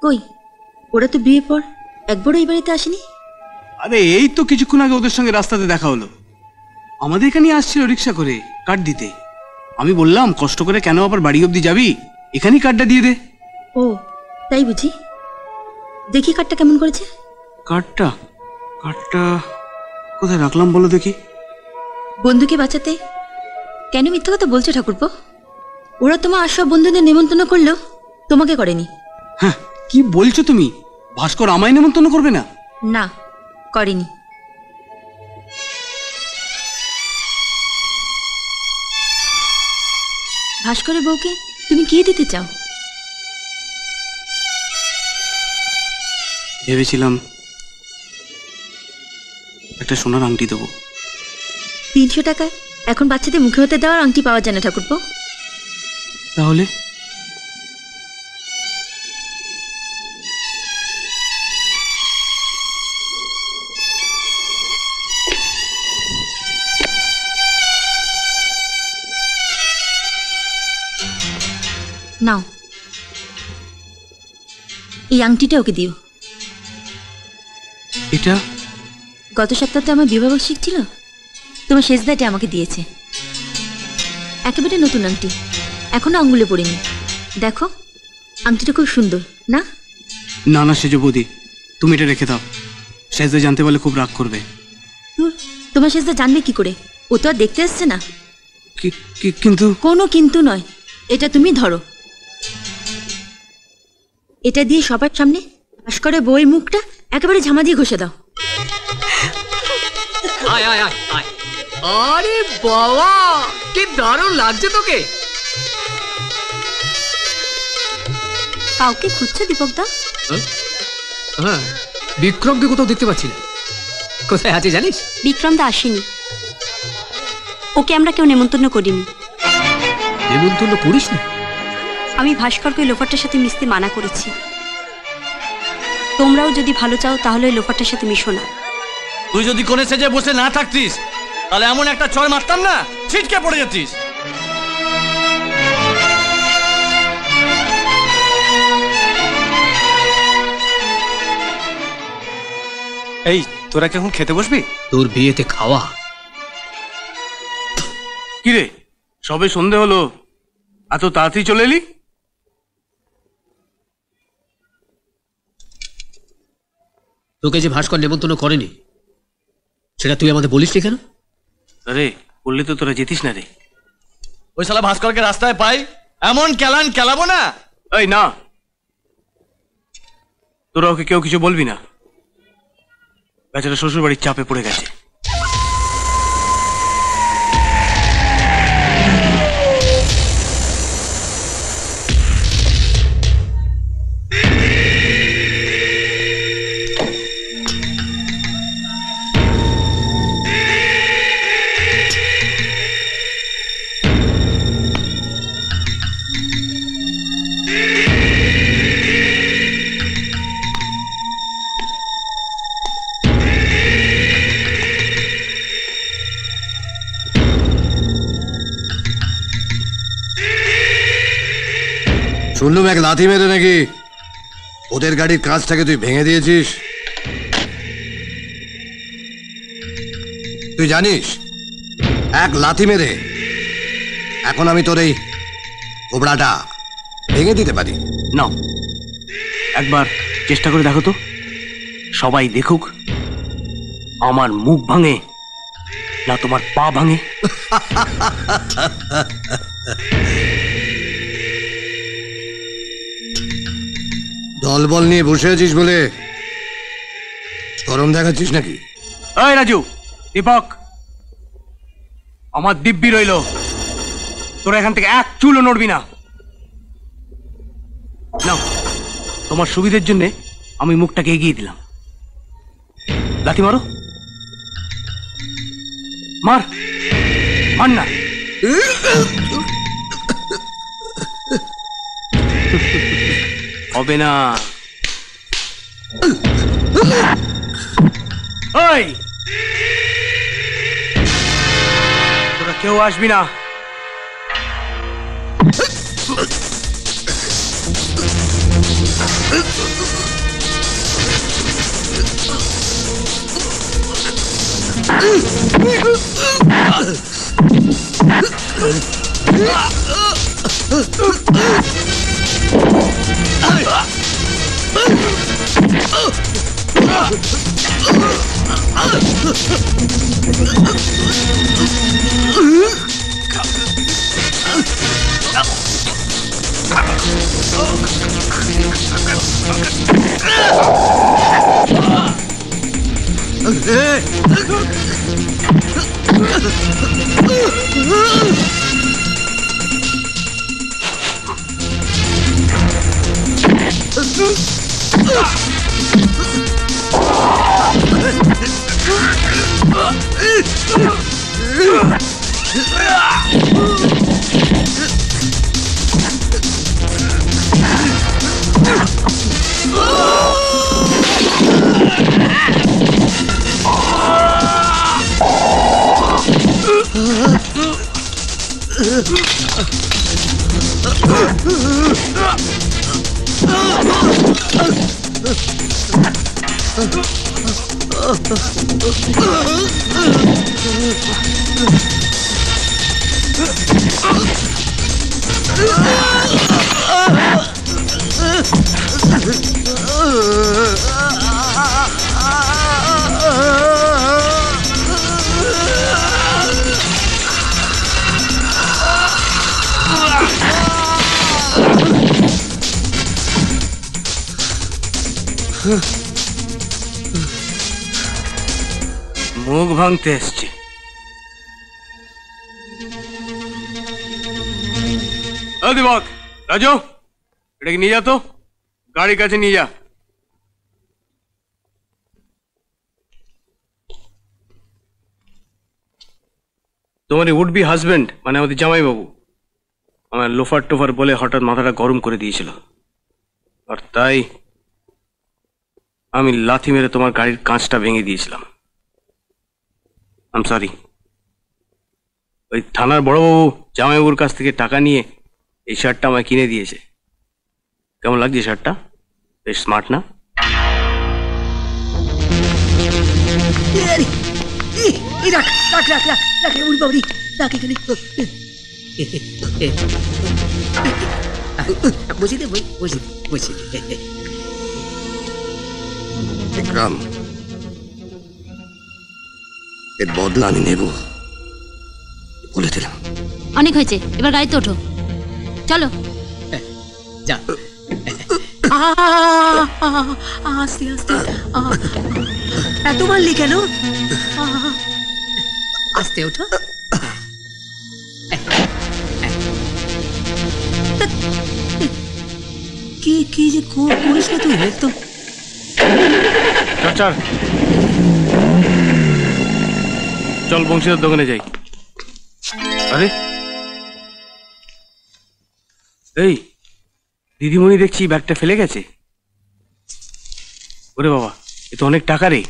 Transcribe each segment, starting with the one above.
কই ওরা তো বিয়ের পর একবারও এই বাড়িতে আসেনি। আরে এই তো কিছুক্ষণ আগে ওদের সঙ্গে রাস্তাতে দেখা হলো। আমাদের এখানে আসছিল রিক্সা করে কার্ড দিতে। আমি বললাম কষ্ট করে কেন আবার বাড়ি অবধি যাবি, এখানেই কার্ডটা দিয়ে দে। ও তাই বুঝি? দেখি কার্ডটা কেমন করেছে। কার্ডটা কার্ডটা কোথায় রাখলাম বলো দেখি। বন্ধুকে বাঁচাতে কেন মিথ্যা কথা বলছো ঠাকুরপো? ওরা তোমার আর সব বন্ধুদের নেমন্তন্ন করলেও তোমাকে করেনি। হ্যাঁ কি বলছো তুমি? ভাস্কর আমায় নেমন্তন্ন করবে না? না করেনি। ভাস্করের বউকে তুমি কি দিতে চাও? ভেবেছিলাম একটা সোনার আংটি দেবো। 300 টাকায় এখন বাচ্চাদের মুখে হতে দেওয়ার আংটি পাওয়া যায় না ঠাকুরপো। তাহলে নাও এই আংটিটা ওকে দিও। এটা গত সপ্তাহে আমার বিবাহবার্ষিক ছিল, তোমার শেষদাটা আমাকে দিয়েছে। একেবারে নতুন আংটি, এখনো আঙ্গুলে পড়িনি। দেখো আংটিটা খুব সুন্দর না? না না সেজ বৌদি, তুমি এটা রেখে দাও। শেষদা জানতে পারলে খুব রাগ করবে। তোমার শেষদা জানবে কি করে? ও তো আর দেখতে আসছে না। কিন্তু কোনো কিন্তু নয়, এটা তুমি ধরো। এটা দিয়ে সবার সামনে ভাস্করের বউয়ের মুখটা একেবারে ঝামা দিয়ে ঘষে দাও। আয় আয় আয় আয়। আরে বাবা কি দারুণ লাগছে তোকে। কাউকে খুঁজছো দীপকদা? হ্যাঁ বিক্রমকে কোথাও দেখতে পাচ্ছি না। কোথায় আছে জানিস? বিক্রমদা আসেনি, ওকে আমরা কেউ নেমন্তন্ন করিনি। নেমন্তন্ন করিস না? আমি ভাস্করকে লোফারটার সাথে মিশতে মানা করেছি। তোমরাও যদি ভালো চাও তাহলে লোফারটার সাথে মিশো না। তুই যদি কোণে সেজে বসে না থাকতিস তাহলে এমন একটা চড় মারতাম না, ছিটকে পড়ে যেতিস। এই তোরা কি এখন খেতে বসবি? তোর বিয়েতে খাওয়া। কিরে সবে সন্ধে হলো, এত তাড়াতাড়ি চলে এলি? তোকে যে ভাস্কর নেমন্তন্ন করেনি সেটা তুই আমাদের বলিসনি কেন? আরে বললে তো তোরা যেতিস না রে। ওই শালা ভাস্করকে রাস্তায় পাই এমন কেলান কেলাবো না। এই না, তোরা ওকে কেউ কিছু বলবি না। বেচারা শ্বশুর বাড়ির চাপে পড়ে গেছে। শুনলুম এক লাথি মেরে নাকি ওদের গাড়ির কাঁচটাকে তুই ভেঙে দিয়েছিস। তুই জানিস এক লাথি মেরে এখন আমি তোর এই কোবড়াটা ভেঙে দিতে পারি। নাও একবার চেষ্টা করে দেখো তো, সবাই দেখুক আমার মুখ ভাঙে না তোমার পা ভাঙে। দলবল নিয়ে বসে আছিস বলে গরম দেখাচ্ছিস নাকি? এই রাজু, দীপক, আমার দিব্যি রইল, তোরা এখান থেকে এক চুলও নড়বি না। নাও তোমার সুবিধার জন্য আমি মুখটাকে এগিয়ে দিলাম। লাথি মারো, মার মার না। হবে না। ওই তোরা কেউ আসবি না। মুখ ভাঙতে এসছে। দিবক, রাজু, এটাকে নিয়ে যা তো, গাড়ির কাছে নিয়ে যা। তোমার উড বি হাজবেন্ড মানে আমাদের জামাইবাবু আমার লোফার টোফার বলে হঠাৎ মাথাটা গরম করে দিয়েছিল, আর তাই আমি লাথি মেরে তোমার গাড়ির কাঁচটা ভেঙে দিয়েছিলাম। I am sorry. ওই থানার বড়বাবু জামাইবাবুর কাছ থেকে টাকা নিয়ে এই শার্টটা আমায় কিনে দিয়েছে। কেমন লাগছে শার্টটা? বেশ স্মার্ট না? বিক্রম, এর বদলা আমি নেব, বলে দিলাম। অনেক হয়েছে, এবার গাড়িতে ওঠো, চলো। যা। আস্তে আস্তে, এত মারলি কেন? আস্তে ওঠো। কি কি যে করিস না তুই একদম। চল বংশীদার দোকানে যাই। আরে এই দিদিমণি দেখছি ব্যাগটা ফেলে গেছে। ওরে বাবা, এ তো অনেক টাকা রে।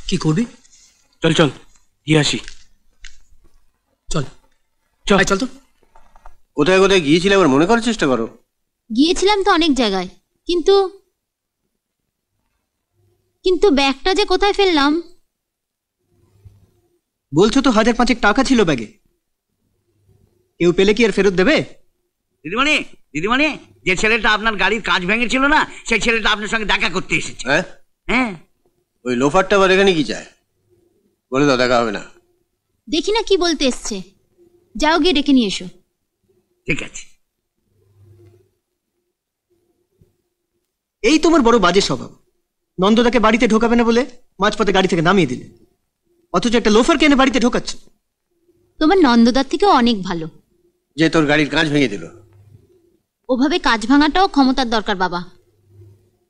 কি করবি? চল চল গিয়ে আসি। চল চল চল তো। কোথায় কোথায় গিয়েছিলে আবার মনে করার চেষ্টা করো। গিয়েছিলাম তো অনেক জায়গায়, কিন্তু কিন্তু ব্যাগটা যে কোথায় ফেললাম। বলছো তো 1,500 টাকা ছিল ব্যাগে, কেউ পেলে কি আর ফেরত দেবে? দিদিমণি, দিদিমণি, যে ছেলেটা আপনার গাড়ির কাঁচ ভেঙেছিল না, সেই ছেলেটা আপনার সঙ্গে দেখা করতে এসেছে। হ্যাঁ, হ্যাঁ। ওই লোফারটা আবার এখানে কি চায়? বলে দাও, দেখা হবে না। দেখি না কি বলতে এসছে, যাও গিয়ে ডেকে নিয়ে এসো। ঠিক আছে। এই তোমার বড় বাজে স্বভাব। নন্দদাকে বাড়িতে ঢোকাবে না বলে মাঝপথে গাড়ি থেকে নামিয়ে দিলে, অথচ একটা লোফার কেনে বাড়িতে ঢোকাচ্ছ। তোমার নন্দদার থেকেও অনেক ভালো। যে তোর গাড়ির কাঁচ ভেঙে দিল। ওভাবে কাজ ভাঙাটাও ক্ষমতার দরকার বাবা।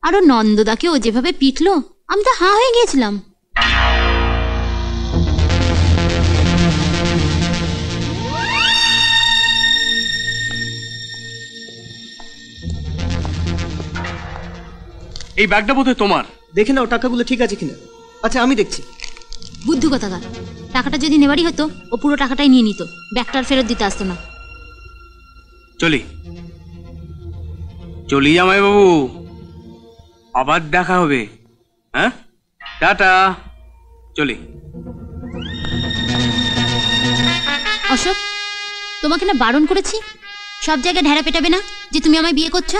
আরো নন্দদাকে ও যেভাবে পিটলো, আমি তো হা হয়ে গিয়েছিলাম। এই ব্যাগটা বোধহয় তোমার। দেখে নাও টাকাগুলো ঠিক আছে কিনা। আচ্ছা আমি দেখছি। বুদ্ধু কথাকার, টাকাটা যদি নেবারই হতো ও পুরো টাকাটাই নিয়ে নিত, ব্যাগটার ফেরত দিতে আসতো না। চলি। চলি জামাইবাবু, আবার দেখা হবে। হ্যাঁ, টাটা, চলি। অশোক, তোমাকে না বারণ করেছি সব জায়গায় ঢেড়া পেটাবে না যে তুমি আমায় বিয়ে করছো।